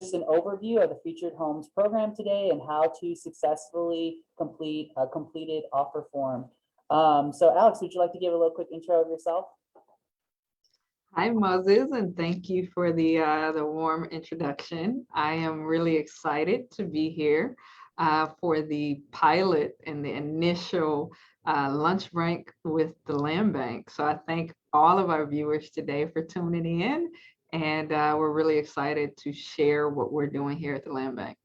an overview of the Featured Homes program today and how to successfully complete a completed offer form. So Alex, would you like to give a little quick intro of yourself? Hi, Moses, and thank you for the warm introduction. I am really excited to be here for the pilot and the initial lunch break with the Land Bank. So I thank all of our viewers today for tuning in, and we're really excited to share what we're doing here at the Land Bank.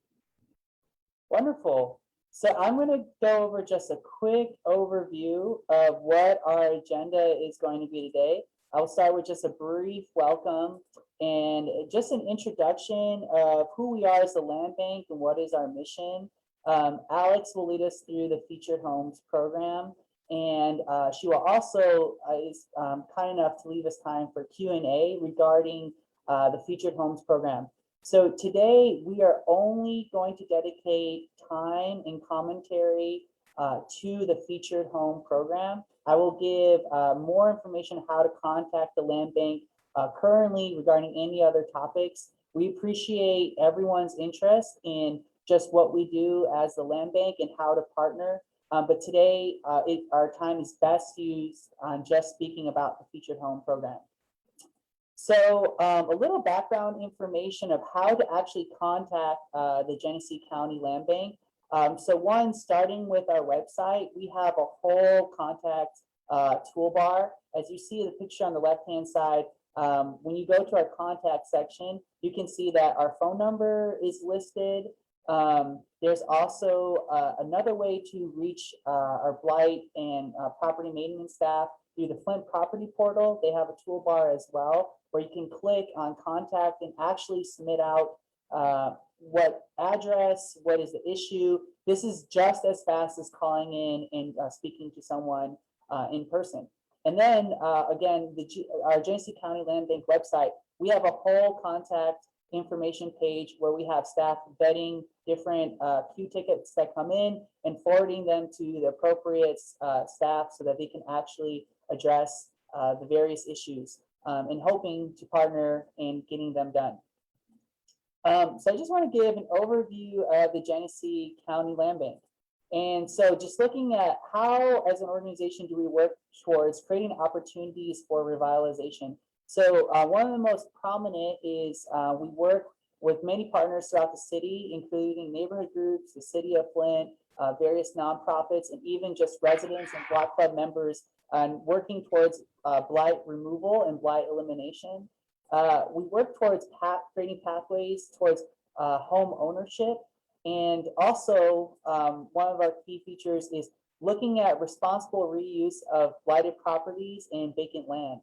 Wonderful. So I'm going to go over just a quick overview of what our agenda is going to be today. I'll start with just a brief welcome and just an introduction of who we are as the Land Bank and what is our mission. Alex will lead us through the Featured Homes program, and she will also is kind enough to leave us time for Q&A regarding the Featured Homes program. So today we are only going to dedicate time and commentary to the Featured Home program. I will give more information on how to contact the Land Bank currently regarding any other topics. We appreciate everyone's interest in just what we do as the Land Bank and how to partner. But today our time is best used on just speaking about the Featured Home program. So a little background information of how to actually contact the Genesee County Land Bank. So one, starting with our website, we have a whole contact toolbar. As you see the picture on the left-hand side, when you go to our contact section, you can see that our phone number is listed. There's also another way to reach our blight and property maintenance staff through the Flint property portal. They have a toolbar as well, where you can click on contact and actually submit out what address, what is the issue. This is just as fast as calling in and speaking to someone in person. And then again, our Genesee County Land Bank website, we have a whole contact information page where we have staff vetting different queue tickets that come in and forwarding them to the appropriate staff so that they can actually address the various issues and hoping to partner in getting them done. So I just want to give an overview of the Genesee County Land Bank. And so just looking at how, as an organization, do we work towards creating opportunities for revitalization. So one of the most prominent is we work with many partners throughout the city, including neighborhood groups, the city of Flint, various nonprofits, and even just residents and block club members working towards blight removal and blight elimination. We work towards creating pathways towards home ownership. And also one of our key features is looking at responsible reuse of blighted properties and vacant land.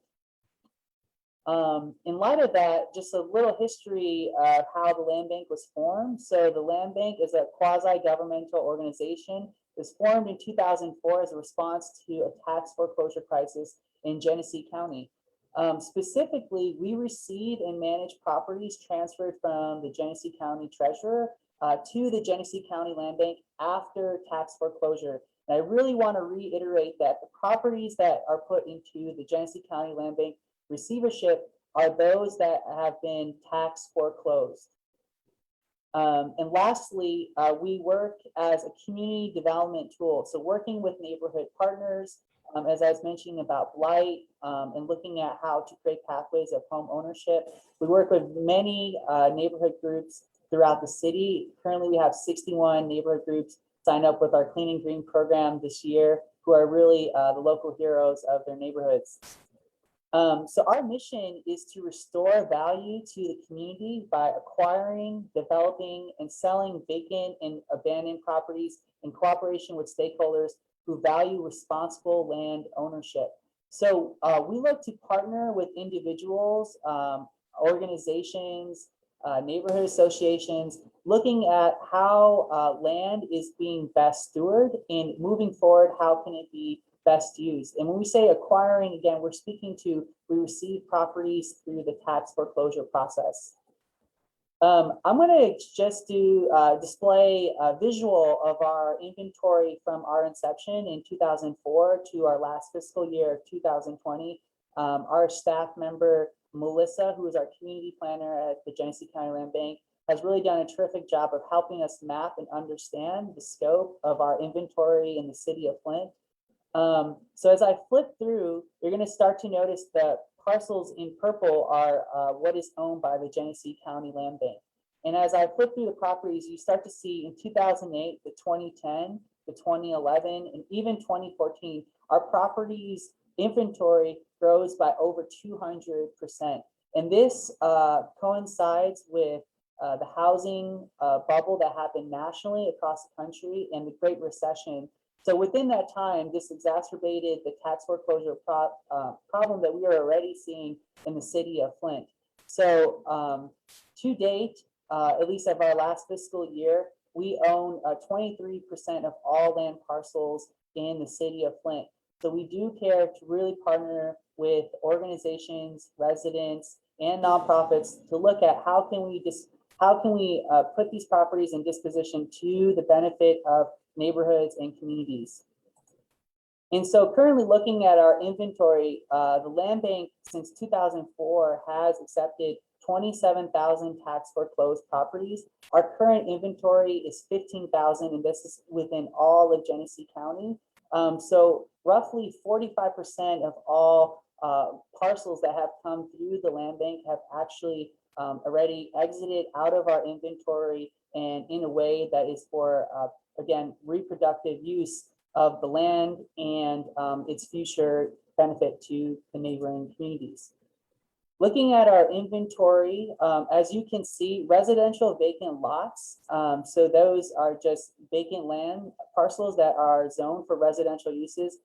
In light of that, just a little history of how the Land Bank was formed. So the Land Bank is a quasi-governmental organization. It was formed in 2004 as a response to a tax foreclosure crisis in Genesee County. Specifically, we receive and manage properties transferred from the Genesee County Treasurer to the Genesee County Land Bank after tax foreclosure. And I really want to reiterate that the properties that are put into the Genesee County Land Bank receivership are those that have been tax foreclosed. And lastly, we work as a community development tool. So working with neighborhood partners, as I was mentioning about blight and looking at how to create pathways of home ownership. We work with many neighborhood groups throughout the city. Currently, we have 61 neighborhood groups signed up with our Clean and Green program this year, who are really the local heroes of their neighborhoods. So our mission is to restore value to the community by acquiring, developing, and selling vacant and abandoned properties in cooperation with stakeholders who value responsible land ownership. So we look to partner with individuals, organizations, neighborhood associations, looking at how land is being best stewarded, and moving forward, how can it be best used. And when we say acquiring, again, we're speaking to, we receive properties through the tax foreclosure process. I'm going to just display a visual of our inventory from our inception in 2004 to our last fiscal year, 2020. Our staff member, Melissa, who is our community planner at the Genesee County Land Bank, has really done a terrific job of helping us map and understand the scope of our inventory in the city of Flint. So as I flip through, you're going to start to notice the parcels in purple are what is owned by the Genesee County Land Bank. And as I flip through the properties, you start to see in 2008, the 2010, the 2011, and even 2014, our properties inventory grows by over 200%. And this coincides with the housing bubble that happened nationally across the country and the Great Recession. So within that time, this exacerbated the tax foreclosure problem that we are already seeing in the city of Flint. So to date, at least of our last fiscal year, we own 23% of all land parcels in the city of Flint. So we do care to really partner with organizations, residents, and nonprofits to look at how can we put these properties in disposition to the benefit of neighborhoods and communities. And so currently looking at our inventory, the land bank since 2004 has accepted 27,000 tax foreclosed properties. Our current inventory is 15,000, and this is within all of Genesee County. So roughly 45% of all parcels that have come through the land bank have actually already exited out of our inventory, and in a way that is for, again, reproductive use of the land and its future benefit to the neighboring communities. Looking at our inventory, as you can see, residential vacant lots. So those are just vacant land parcels that are zoned for residential uses.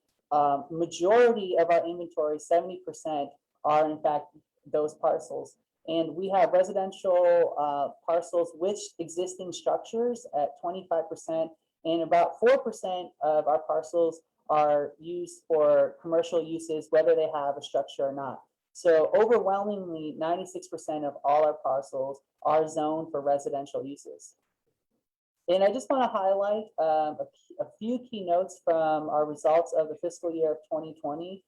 Majority of our inventory, 70%, are in fact those parcels. And we have residential parcels with existing structures at 25%, and about 4% of our parcels are used for commercial uses, whether they have a structure or not. So overwhelmingly, 96% of all our parcels are zoned for residential uses. And I just want to highlight a few keynotes from our results of the fiscal year of 2020.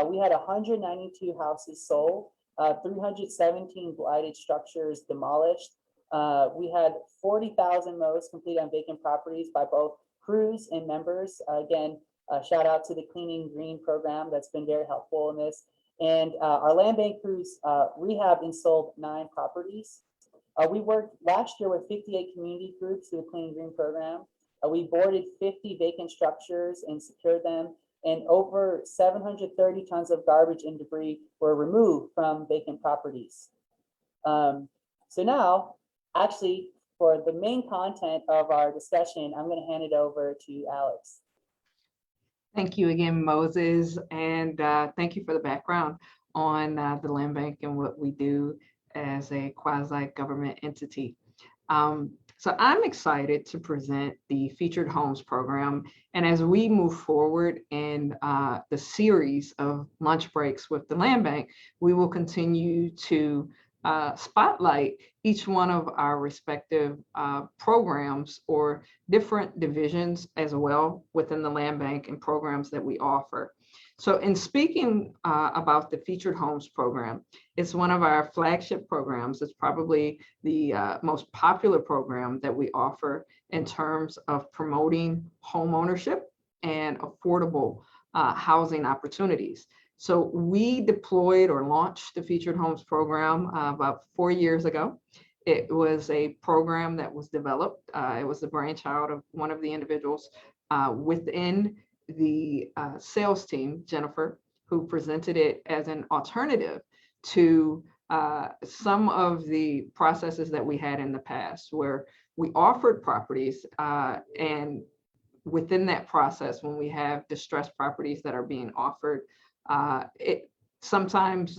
We had 192 houses sold, 317 blighted structures demolished. We had 40,000 mows completed on vacant properties by both crews and members. Again, shout out to the Cleaning Green program that's been very helpful in this. And our land bank crews rehabbed and sold 9 properties. We worked last year with 58 community groups through the Clean Green program. We boarded 50 vacant structures and secured them, and over 730 tons of garbage and debris were removed from vacant properties. So now, actually, for the main content of our discussion, I'm going to hand it over to Alex. Thank you again, Moses, and thank you for the background on the land bank and what we do as a quasi-government entity. So I'm excited to present the Featured Homes program, and as we move forward in the series of lunch breaks with the land bank, we will continue to spotlight each one of our respective programs or different divisions as well within the land bank and programs that we offer. So in speaking about the Featured Homes program, it's one of our flagship programs. It's probably the most popular program that we offer in terms of promoting home ownership and affordable housing opportunities. So we deployed or launched the Featured Homes program about 4 years ago. It was a program that was developed. It was the brainchild of one of the individuals within the sales team, Jennifer, who presented it as an alternative to some of the processes that we had in the past, where we offered properties and within that process, when we have distressed properties that are being offered, it sometimes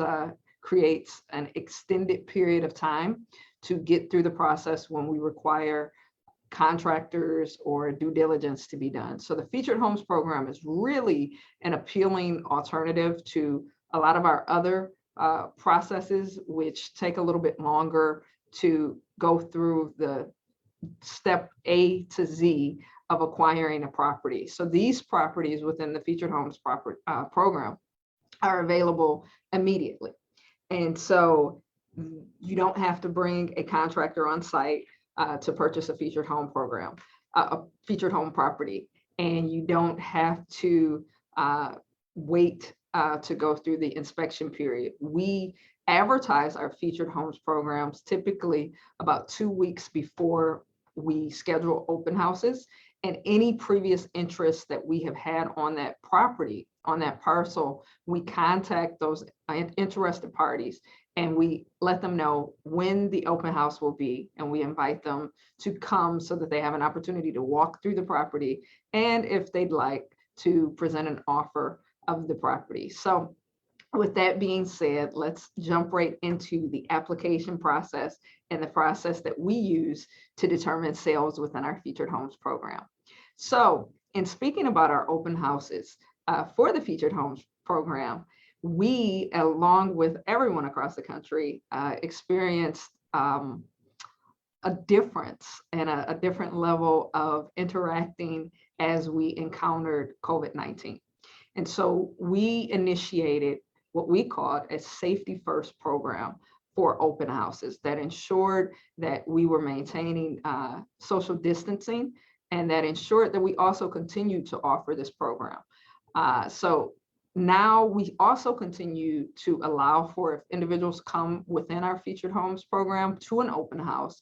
creates an extended period of time to get through the process when we require contractors or due diligence to be done. So the Featured Homes program is really an appealing alternative to a lot of our other processes, which take a little bit longer to go through the step A to Z of acquiring a property. So these properties within the Featured Homes program are available immediately. And so you don't have to bring a contractor on site. to purchase a featured home program, a featured home property, and you don't have to wait to go through the inspection period. We advertise our featured homes programs typically about 2 weeks before we schedule open houses, and any previous interest that we have had on that property, on that parcel, we contact those interested parties and we let them know when the open house will be, and we invite them to come so that they have an opportunity to walk through the property, and if they'd like, to present an offer of the property. So with that being said, let's jump right into the application process and the process that we use to determine sales within our featured homes program. So in speaking about our open houses for the featured homes program, we, along with everyone across the country, experienced a difference and a different level of interacting as we encountered COVID-19. And so we initiated what we called a safety first program for open houses that ensured that we were maintaining social distancing, and that ensured that we also continued to offer this program. So now we also continue to allow for, if individuals come within our featured homes program to an open house,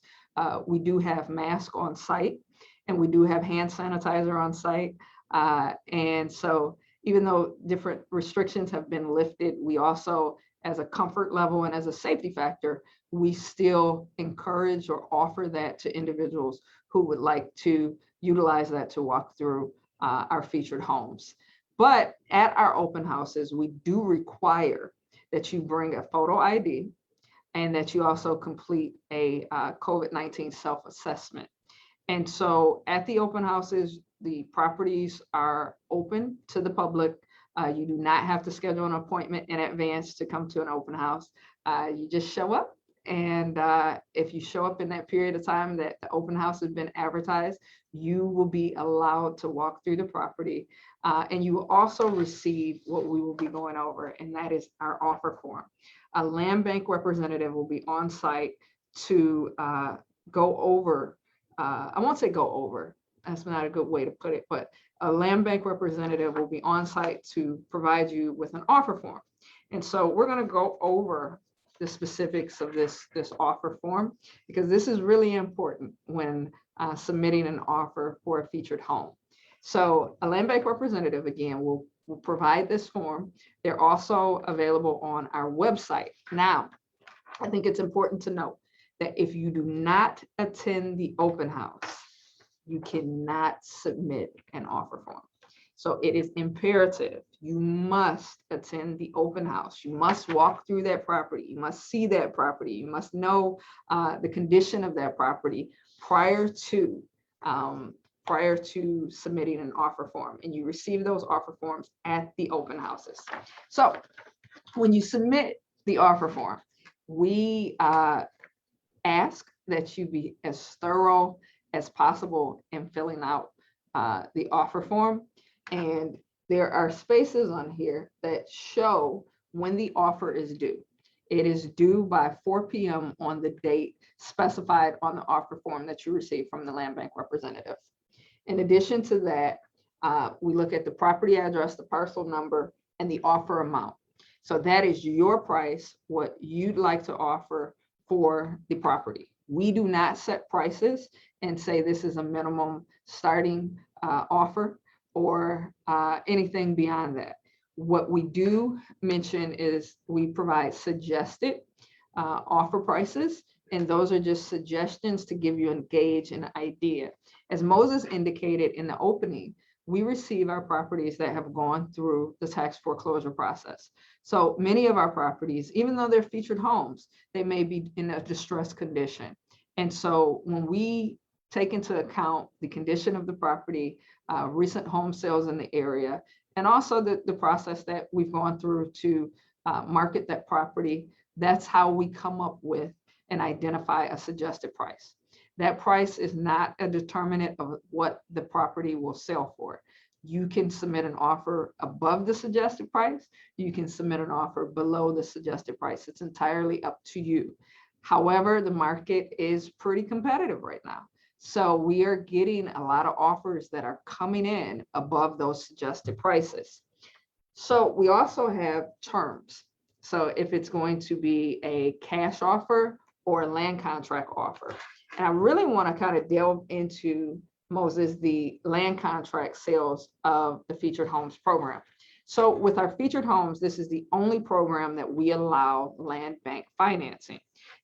we do have masks on site and we do have hand sanitizer on site. And so even though different restrictions have been lifted, we also, as a comfort level and as a safety factor, we still encourage or offer that to individuals who would like to utilize that to walk through our featured homes. But at our open houses, we do require that you bring a photo ID and that you also complete a COVID-19 self-assessment. And so at the open houses, the properties are open to the public. You do not have to schedule an appointment in advance to come to an open house. You just show up. And if you show up in that period of time that the open house has been advertised, you will be allowed to walk through the property. And you will also receive what we will be going over, and that is our offer form. A land bank representative will be on site to go over, I won't say go over, that's not a good way to put it, but a land bank representative will be on site to provide you with an offer form. And so we're going to go over the specifics of this offer form, because this is really important when submitting an offer for a featured home. So a land bank representative, again, will provide this form. They're also available on our website. Now, I think it's important to note that if you do not attend the open house, you cannot submit an offer form. So it is imperative, you must attend the open house. You must walk through that property. You must see that property. You must know the condition of that property prior to submitting an offer form. And you receive those offer forms at the open houses. So when you submit the offer form, we ask that you be as thorough as possible in filling out the offer form. And there are spaces on here that show when the offer is due. It is due by 4 p.m. on the date specified on the offer form that you receive from the land bank representative. In addition to that, we look at the property address, the parcel number, and the offer amount. So that is your price, what you'd like to offer for the property. We do not set prices and say this is a minimum starting offer or anything beyond that. What we do mention is we provide suggested offer prices, and those are just suggestions to give you a gauge and idea. As Moses indicated in the opening, we receive our properties that have gone through the tax foreclosure process. So many of our properties, even though they're featured homes, they may be in a distressed condition. And so when we take into account the condition of the property, recent home sales in the area, and also the process that we've gone through to market that property, that's how we come up with and identify a suggested price. That price is not a determinant of what the property will sell for. You can submit an offer above the suggested price. You can submit an offer below the suggested price. It's entirely up to you. However, the market is pretty competitive right now. So we are getting a lot of offers that are coming in above those suggested prices. So we also have terms. So if it's going to be a cash offer or a land contract offer. And I really want to kind of delve into, Moses, the land contract sales of the Featured Homes program. So with our Featured Homes, this is the only program that we allow land bank financing.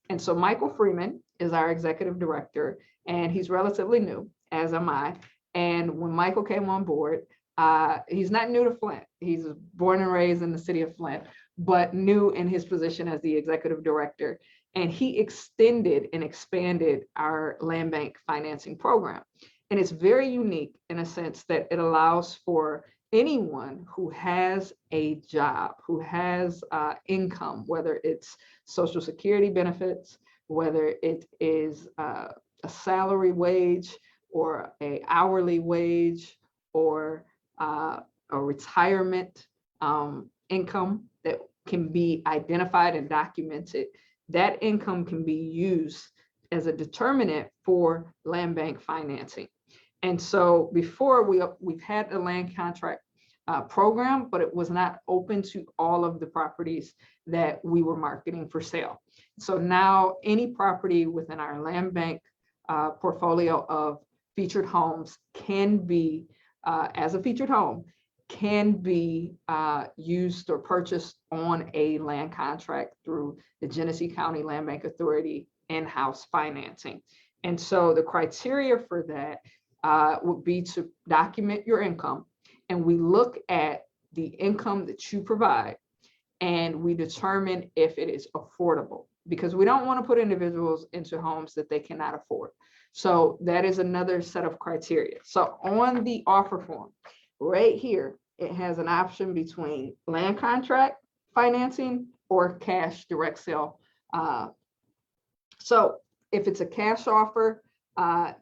And so Michael Freeman is our executive director, and he's relatively new, as am I. And when Michael came on board, he's not new to Flint. He's born and raised in the city of Flint, but new in his position as the executive director. And he extended and expanded our land bank financing program. And it's very unique in a sense that it allows for anyone who has a job, who has income, whether it's Social Security benefits, whether it is a salary wage or an hourly wage or a retirement income that can be identified and documented. That income can be used as a determinant for land bank financing. And so before we've had the land contract program, but it was not open to all of the properties that we were marketing for sale. So now any property within our land bank portfolio of featured homes can be, as a featured home, can be used or purchased on a land contract through the Genesee County Land Bank Authority in-house financing. And so the criteria for that would be to document your income, and we look at the income that you provide and we determine if it is affordable, because we don't want to put individuals into homes that they cannot afford. So that is another set of criteria. So on the offer form right here, it has an option between land contract financing or cash direct sale. So if it's a cash offer,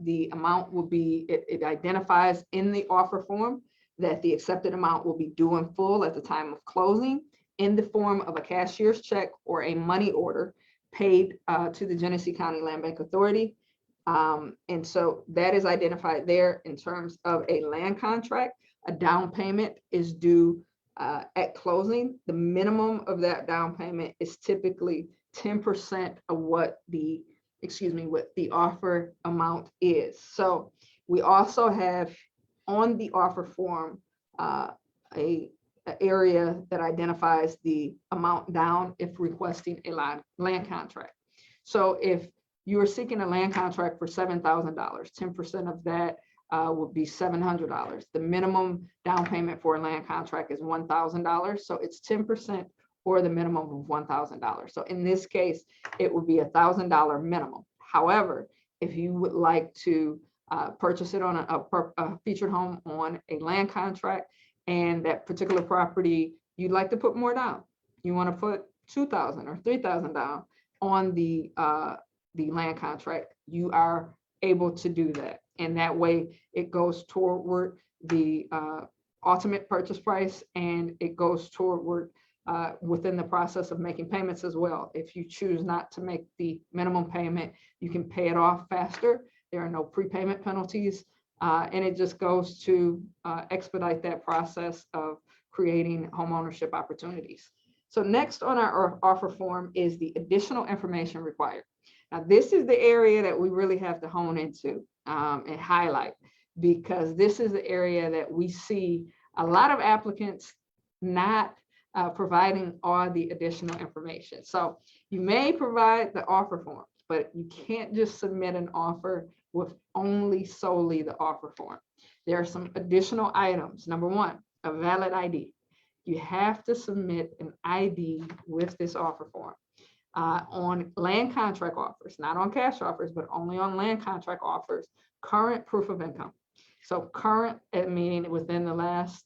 the amount will be, it identifies in the offer form that the accepted amount will be due in full at the time of closing in the form of a cashier's check or a money order paid to the Genesee County Land Bank Authority. And so that is identified there. In terms of a land contract, a down payment is due at closing. The minimum of that down payment is typically 10% of what the offer amount is. So we also have on the offer form a area that identifies the amount down if requesting a land contract. So if you are seeking a land contract for $7,000, 10% of that would be $700. The minimum down payment for a land contract is $1,000. So it's 10% or the minimum of $1,000. So in this case, it would be $1,000 minimum. However, if you would like to purchase it on a featured home on a land contract, and that particular property, you'd like to put more down. You want to put $2,000 or $3,000 down on the land contract, you are able to do that. And that way it goes toward the ultimate purchase price, and it goes toward within the process of making payments as well. If you choose not to make the minimum payment, you can pay it off faster. There are no prepayment penalties, and it just goes to expedite that process of creating homeownership opportunities. So next on our offer form is the additional information required. Now, this is the area that we really have to hone into and highlight, because this is the area that we see a lot of applicants not providing all the additional information. So you may provide the offer form, but you can't just submit an offer with only solely the offer form. There are some additional items. Number one, a valid ID. You have to submit an ID with this offer form. On land contract offers, not on cash offers, but only on land contract offers, current proof of income. So current, meaning within the last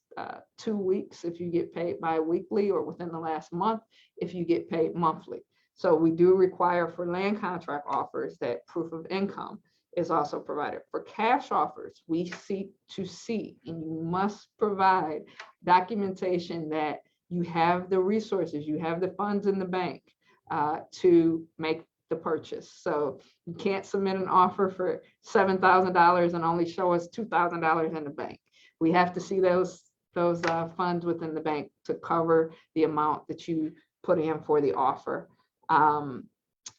2 weeks, if you get paid bi-weekly, or within the last month, if you get paid monthly. So we do require for land contract offers that proof of income is also provided. For cash offers, we seek to see, and you must provide documentation that you have the resources, you have the funds in the bank to make the purchase. So you can't submit an offer for $7,000 and only show us $2,000 in the bank. We have to see those funds within the bank to cover the amount that you put in for the offer.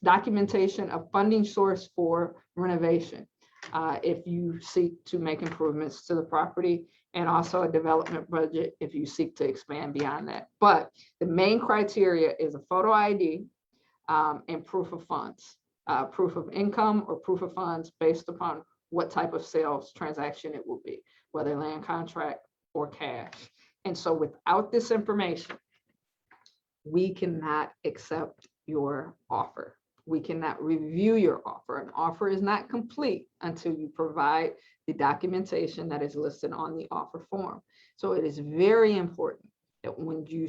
Documentation of funding source for renovation. If you seek to make improvements to the property, and also a development budget if you seek to expand beyond that. But the main criteria is a photo ID and proof of funds, proof of income or proof of funds based upon what type of sales transaction it will be, whether land contract or cash. And so without this information, we cannot accept your offer. We cannot review your offer. An offer is not complete until you provide the documentation that is listed on the offer form. So it is very important that when you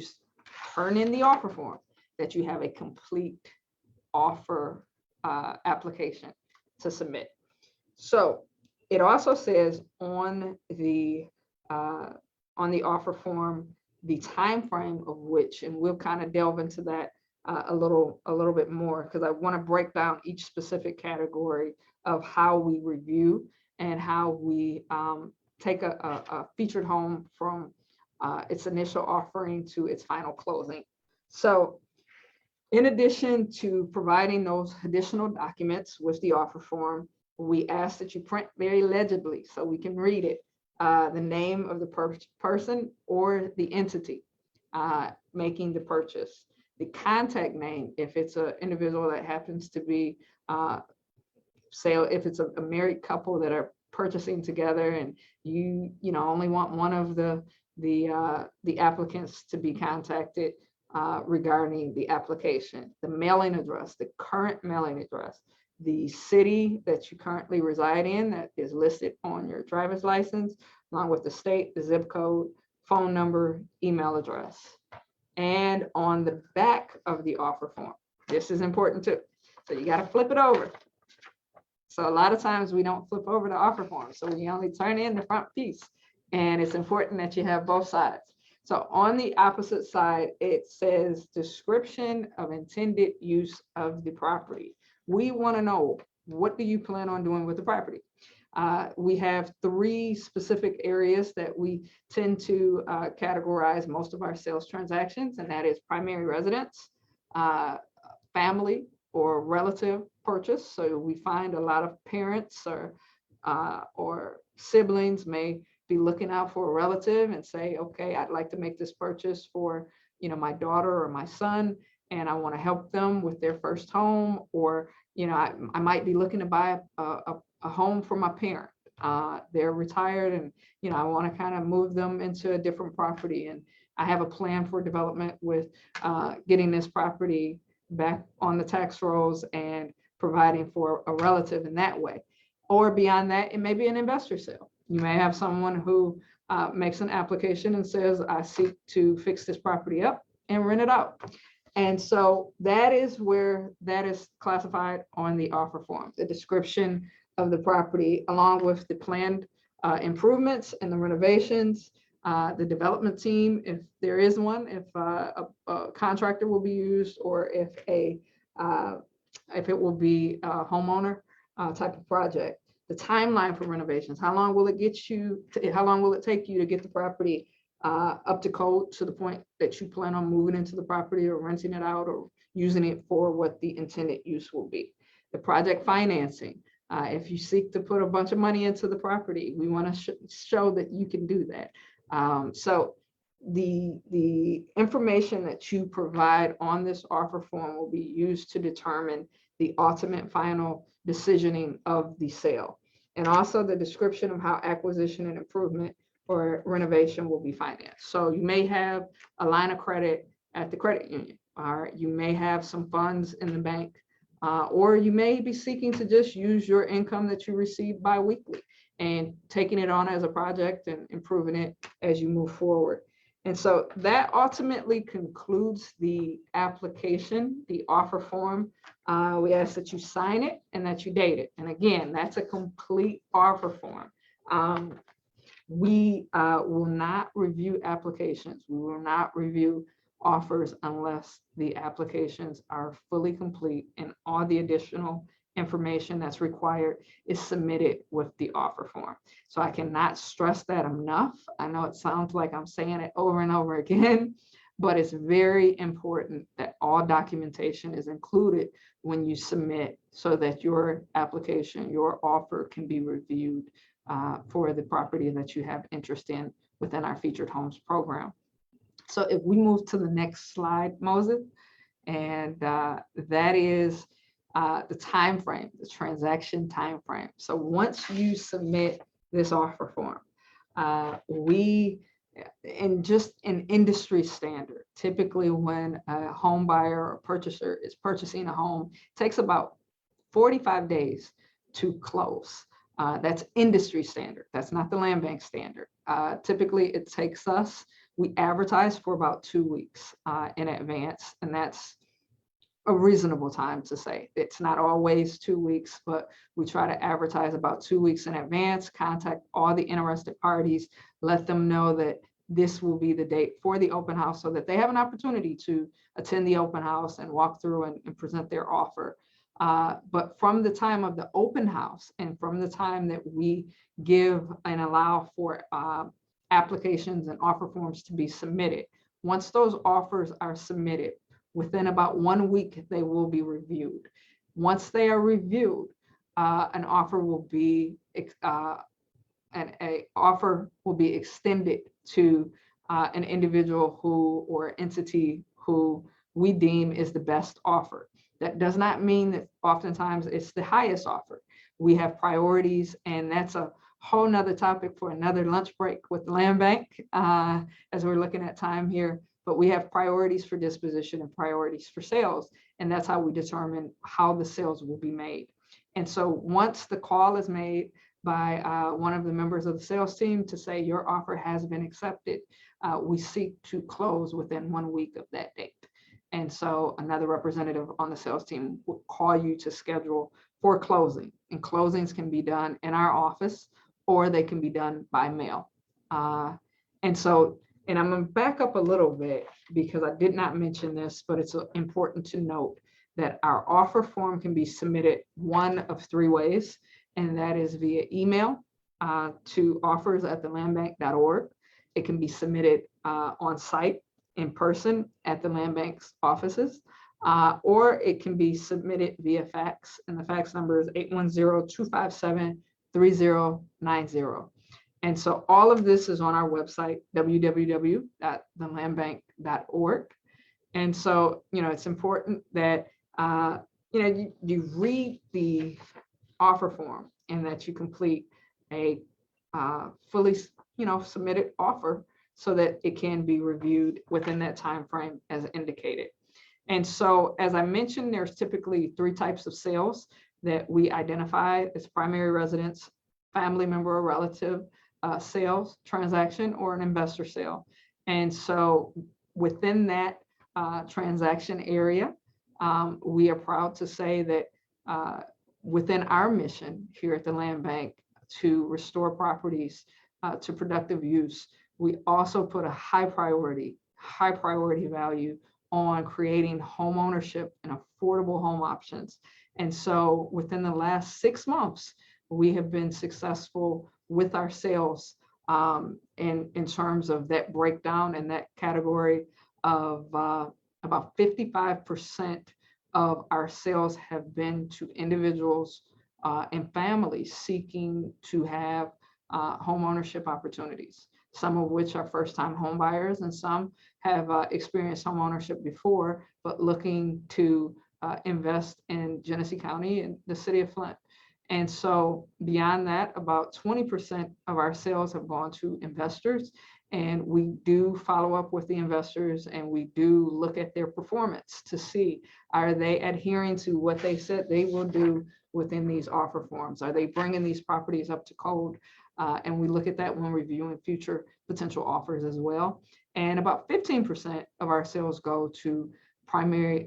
turn in the offer form, that you have a complete offer application to submit. So it also says on the offer form, the time frame of which, and we'll kind of delve into that a little bit more, because I want to break down each specific category of how we review and how we take a featured home from its initial offering to its final closing. So in addition to providing those additional documents with the offer form, we ask that you print very legibly so we can read it, the name of the person or the entity making the purchase, the contact name, if it's an individual that happens to be, say, if it's a married couple that are purchasing together and you only want one of the applicants to be contacted regarding the application, the mailing address, the current mailing address, the city that you currently reside in that is listed on your driver's license, along with the state, the zip code, phone number, email address. And on the back of the offer form, this is important too. So you got to flip it over. So a lot of times we don't flip over the offer form. So we only turn in the front piece, and it's important that you have both sides. So on the opposite side, it says description of intended use of the property. We want to know, what do you plan on doing with the property? We have 3 specific areas that we tend to categorize most of our sales transactions, and that is primary residence, family or relative purchase. So we find a lot of parents or siblings may be looking out for a relative and say, okay, I'd like to make this purchase for my daughter or my son, and I want to help them with their first home, or I might be looking to buy a home for my parent. They're retired, and I want to kind of move them into a different property, and I have a plan for development with getting this property back on the tax rolls and providing for a relative in that way. Or beyond that, it may be an investor sale. You may have someone who makes an application and says, I seek to fix this property up and rent it out. And so that is where that is classified on the offer form, the description of the property, along with the planned improvements and the renovations, the development team, if there is one, if a contractor will be used, or if it will be a homeowner type of project. The timeline for renovations, how long will it take you to get the property up to code to the point that you plan on moving into the property or renting it out or using it for what the intended use will be. The project financing, if you seek to put a bunch of money into the property, we want to show that you can do that. So the information that you provide on this offer form will be used to determine the ultimate final decisioning of the sale. And also the description of how acquisition and improvement or renovation will be financed. So you may have a line of credit at the credit union, or you may have some funds in the bank, or you may be seeking to just use your income that you receive bi-weekly and taking it on as a project and improving it as you move forward. And so that ultimately concludes the application, the offer form. We ask that you sign it and that you date it. And again, that's a complete offer form. We will not review applications. We will not review offers unless the applications are fully complete and all the additional information that's required is submitted with the offer form. So I cannot stress that enough. I know it sounds like I'm saying it over and over again, but it's very important that all documentation is included when you submit so that your application, your offer can be reviewed for the property that you have interest in within our featured homes program. So if we move to the next slide, Moses, and that is the time frame, the transaction time frame. So once you submit this offer form, we, and just an industry standard, typically when a home buyer or purchaser is purchasing a home, it takes about 45 days to close. That's industry standard. That's not the land bank standard. Typically, it takes us, we advertise for about 2 weeks in advance, and that's a reasonable time to say. It's not always 2 weeks, but we try to advertise about 2 weeks in advance, contact all the interested parties, let them know that this will be the date for the open house so that they have an opportunity to attend the open house and walk through and present their offer. But from the time of the open house and from the time that we give and allow for applications and offer forms to be submitted, once those offers are submitted, within about 1 week, they will be reviewed. Once they are reviewed, an offer will be extended to an individual who or entity who we deem is the best offer. That does not mean that oftentimes it's the highest offer. We have priorities, and that's a whole nother topic for another lunch break with the land bank as we're looking at time here. But we have priorities for disposition and priorities for sales, and that's how we determine how the sales will be made. And so once the call is made by one of the members of the sales team to say your offer has been accepted, we seek to close within 1 week of that date. And so another representative on the sales team will call you to schedule for closing. And closings can be done in our office or they can be done by mail. And I'm going to back up a little bit because I did not mention this, but it's important to note that our offer form can be submitted one of 3 ways, and that is via email to offers@thelandbank.org. It can be submitted on site in person at the land bank's offices, or it can be submitted via fax, and the fax number is 810-257-3090. And so all of this is on our website, www.thelandbank.org. And so, it's important that, you read the offer form and that you complete a fully, submitted offer so that it can be reviewed within that time frame as indicated. And so, as I mentioned, there's typically 3 types of sales that we identify as primary residence, family member or relative sales transaction, or an investor sale. And so within that transaction area, we are proud to say that within our mission here at the Land Bank to restore properties to productive use, we also put a high priority value on creating home ownership and affordable home options. And so within the last 6 months, we have been successful with our sales in terms of that breakdown and that category of about 55% of our sales have been to individuals and families seeking to have home ownership opportunities, some of which are first-time home buyers and some have experienced home ownership before, but looking to invest in Genesee County and the city of Flint. And so beyond that, about 20% of our sales have gone to investors, and we do follow up with the investors and we do look at their performance to see, are they adhering to what they said they will do within these offer forms? Are they bringing these properties up to code? And we look at that when reviewing future potential offers as well. And about 15% of our sales go to family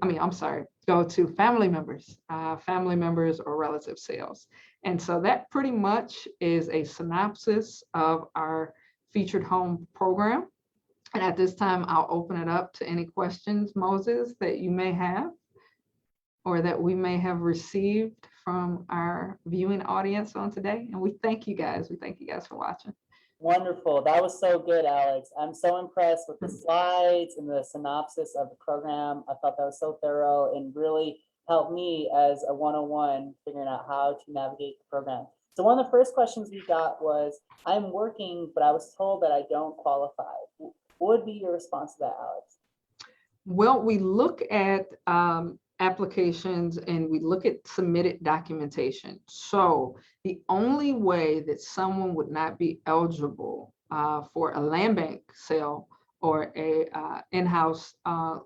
members or relative sales. And so that pretty much is a synopsis of our featured home program. And at this time, I'll open it up to any questions, Moses, that you may have or that we may have received from our viewing audience on today. And we thank you guys. We thank you guys for watching. Wonderful. That was so good, Alex. I'm so impressed with the slides and the synopsis of the program. I thought that was so thorough and really helped me as a 101 figuring out how to navigate the program. So one of the first questions we got was, I'm working, but I was told that I don't qualify. What would be your response to that, Alex? Well, we look at applications and we look at submitted documentation. So the only way that someone would not be eligible for a land bank sale or a in-house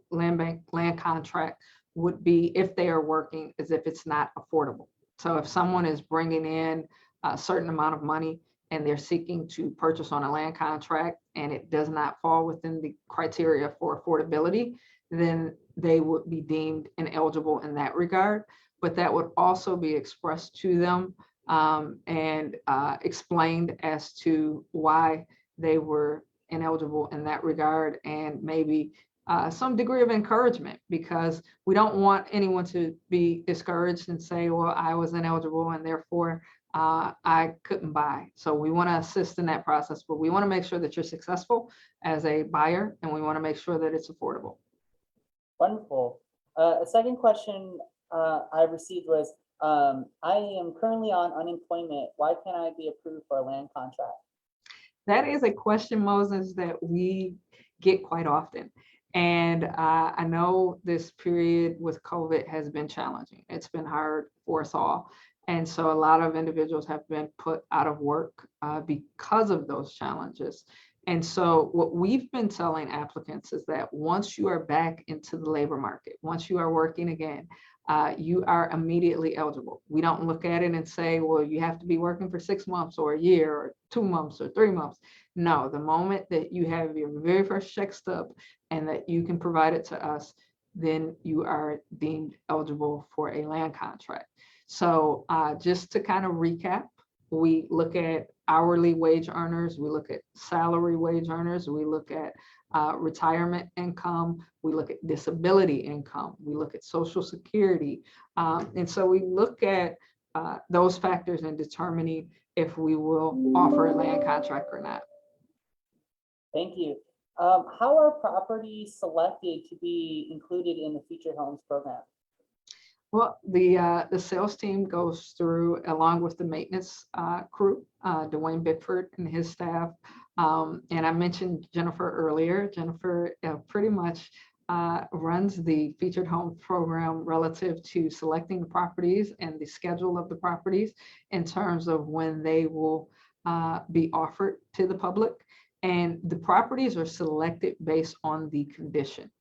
land contract would be if they are working, as if it's not affordable. So if someone is bringing in a certain amount of money and they're seeking to purchase on a land contract and it does not fall within the criteria for affordability, then they would be deemed ineligible in that regard. But that would also be expressed to them and explained as to why they were ineligible in that regard, and maybe some degree of encouragement, because we don't want anyone to be discouraged and say, well, I was ineligible and therefore I couldn't buy. So we want to assist in that process, but we want to make sure that you're successful as a buyer, and we want to make sure that it's affordable. Wonderful. A second question I received was, I am currently on unemployment. Why can't I be approved for a land contract? That is a question, Moses, that we get quite often. And I know this period with COVID has been challenging. It's been hard for us all. And so a lot of individuals have been put out of work because of those challenges. And so what we've been telling applicants is that once you are back into the labor market, once you are working again, you are immediately eligible. We don't look at it and say, well, you have to be working for 6 months or a year or 2 months or 3 months. No, the moment that you have your very first check stub and that you can provide it to us, then you are deemed eligible for a land contract. So just to kind of recap, we look at hourly wage earners, we look at salary wage earners, we look at retirement income, we look at disability income, we look at Social Security. And so we look at those factors in determining if we will offer a land contract or not. Thank you. How are properties selected to be included in the Featured Homes program? Well, the sales team goes through, along with the maintenance crew, Dwayne Bickford and his staff. And I mentioned Jennifer earlier. Jennifer pretty much runs the Featured Home program relative to selecting the properties and the schedule of the properties in terms of when they will be offered to the public. And the properties are selected based on the condition,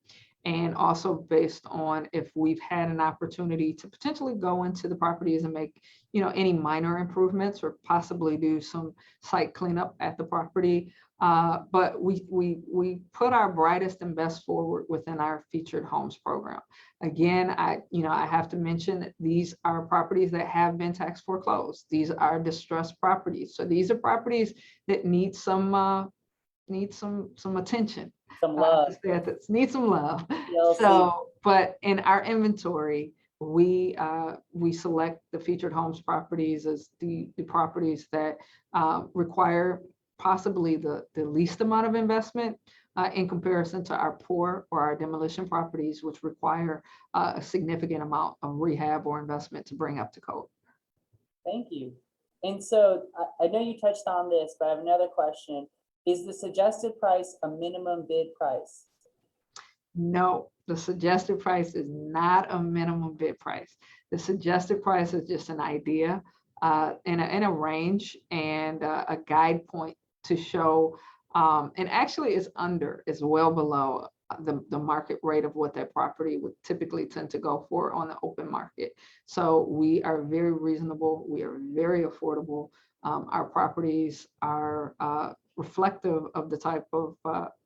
and also based on if we've had an opportunity to potentially go into the properties and make, any minor improvements or possibly do some site cleanup at the property. But we put our brightest and best forward within our Featured Homes program. Again, I have to mention that these are properties that have been tax foreclosed. These are distressed properties. So these are properties that need some attention. Some love. Need some love. TLC. So, but in our inventory, we select the Featured Homes properties as the properties that require possibly the least amount of investment in comparison to our poor or our demolition properties, which require a significant amount of rehab or investment to bring up to code. Thank you. And so I know you touched on this, but I have another question. Is the suggested price a minimum bid price? No, the suggested price is not a minimum bid price. The suggested price is just an idea in a range and a guide point to show, and actually it's well below the market rate of what that property would typically tend to go for on the open market. So we are very reasonable. We are very affordable. Our properties are reflective of the type of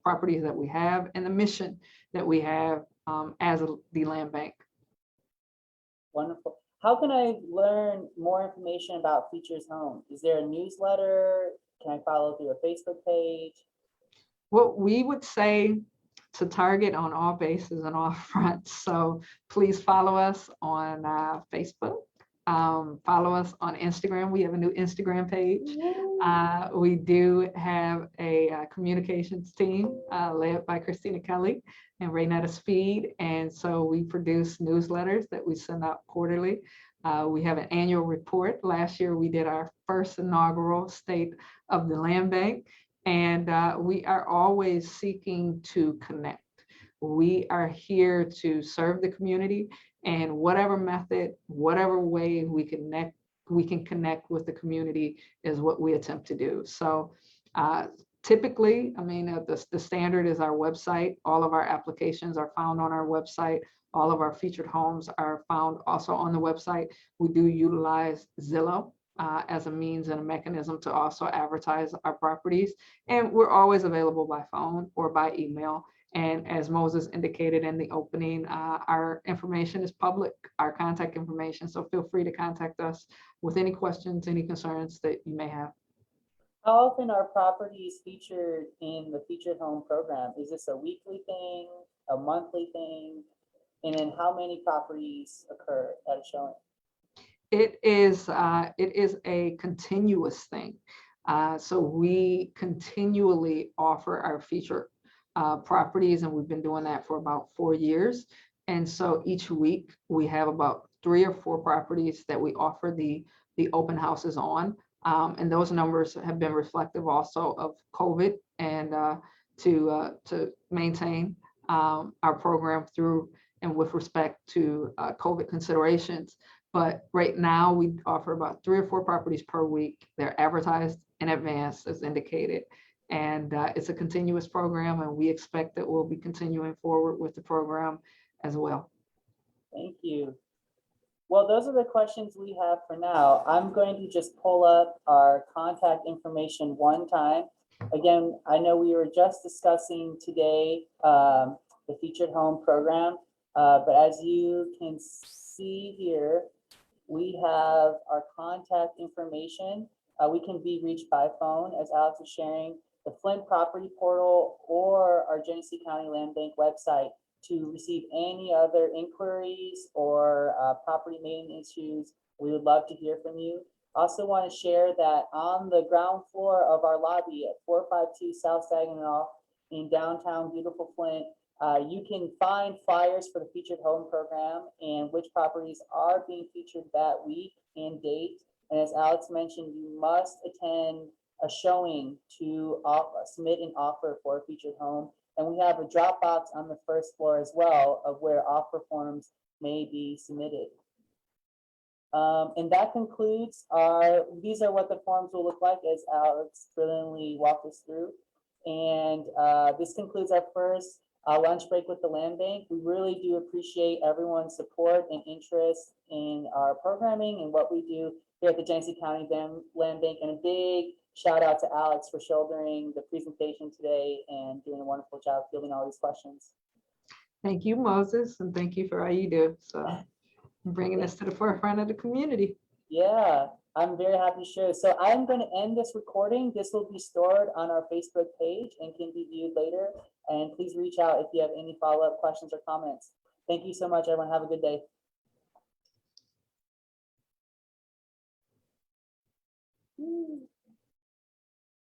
properties that we have and the mission that we have as the land bank. Wonderful. How can I learn more information about Featured Home? Is there a newsletter? Can I follow through a Facebook page? What we would say to target on all bases and all fronts. So please follow us on Facebook. Follow us on Instagram. We have a new Instagram page. We do have a communications team led by Christina Kelly and Raynetta Speed. And so we produce newsletters that we send out quarterly. We have an annual report. Last year, we did our first inaugural State of the Land Bank. And we are always seeking to connect. We are here to serve the community, and whatever method, whatever way we can connect with the community is what we attempt to do. So typically, I mean, the standard is our website. All of our applications are found on our website. All of our featured homes are found also on the website. We do utilize Zillow as a means and a mechanism to also advertise our properties. And we're always available by phone or by email. And as Moses indicated in the opening, our information is public, our contact information. So feel free to contact us with any questions, any concerns that you may have. How often are properties featured in the featured home program? Is this a weekly thing, a monthly thing? And then how many properties occur at a showing? It is a continuous thing. So we continually offer our feature properties, and we've been doing that for about 4 years. And so each week we have about 3 or 4 properties that we offer the open houses on. And those numbers have been reflective also of COVID, and to maintain our program through and with respect to COVID considerations. But right now we offer about 3 or 4 properties per week. They're advertised in advance as indicated. And it's a continuous program, and we expect that we'll be continuing forward with the program as well. Thank you. Well, those are the questions we have for now. I'm going to just pull up our contact information one time. Again, I know we were just discussing today the featured home program, but as you can see here, we have our contact information. We can be reached by phone, as Alex is sharing, the Flint Property Portal, or our Genesee County Land Bank website to receive any other inquiries or property maintenance issues. We would love to hear from you. Also want to share that on the ground floor of our lobby at 452 South Saginaw in downtown beautiful Flint, you can find flyers for the featured home program and which properties are being featured that week and date. And as Alex mentioned, you must attend a showing to submit an offer for a featured home. And we have a drop box on the first floor as well of where offer forms may be submitted. And that concludes these are what the forms will look like, as Alex brilliantly walked us through. And this concludes our first lunch break with the Land Bank. We really do appreciate everyone's support and interest in our programming and what we do here at the Genesee County Land Bank. And a big shout out to Alex for shouldering the presentation today and doing a wonderful job fielding all these questions. Thank you, Moses, and thank you for all you do. So bringing us to the forefront of the community. Yeah, I'm very happy to share. So I'm going to end this recording. This will be stored on our Facebook page and can be viewed later. And please reach out if you have any follow-up questions or comments. Thank you so much, everyone. Have a good day.